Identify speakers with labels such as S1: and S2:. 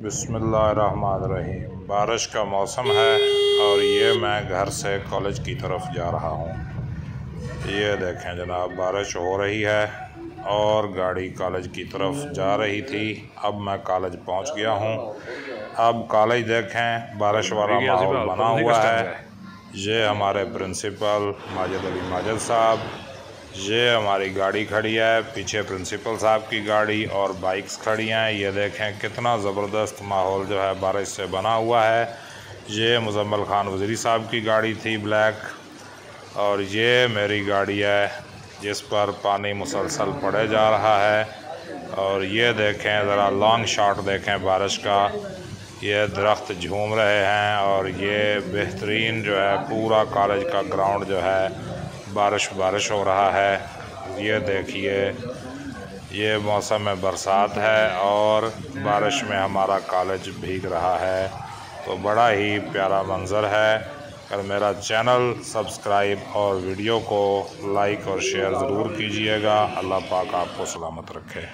S1: बिस्मिल्लाहिर्रहमानिर्रहीम। बारिश का मौसम है और ये मैं घर से कॉलेज की तरफ जा रहा हूँ। ये देखें जनाब, बारिश हो रही है और गाड़ी कॉलेज की तरफ जा रही थी। अब मैं कॉलेज पहुँच गया हूँ। अब कॉलेज देखें, बारिश वाला माहौल बना हुआ है। ये हमारे प्रिंसिपल माजिद अली माजिद साहब, ये हमारी गाड़ी खड़ी है, पीछे प्रिंसिपल साहब की गाड़ी और बाइक्स खड़ी हैं। ये देखें कितना ज़बरदस्त माहौल जो है बारिश से बना हुआ है। ये मुजम्मिल खान वज़ीरी साहब की गाड़ी थी ब्लैक, और ये मेरी गाड़ी है जिस पर पानी मुसलसल पड़े जा रहा है। और ये देखें ज़रा लॉन्ग शॉट देखें बारिश का, ये दरख्त झूम रहे हैं और ये बेहतरीन जो है पूरा कॉलेज का ग्राउंड जो है बारिश हो रहा है। ये देखिए, ये मौसम में बरसात है और बारिश में हमारा कॉलेज भीग रहा है, तो बड़ा ही प्यारा मंज़र है। अगर मेरा चैनल सब्सक्राइब और वीडियो को लाइक और शेयर ज़रूर कीजिएगा। अल्लाह पाक आपको सलामत रखे।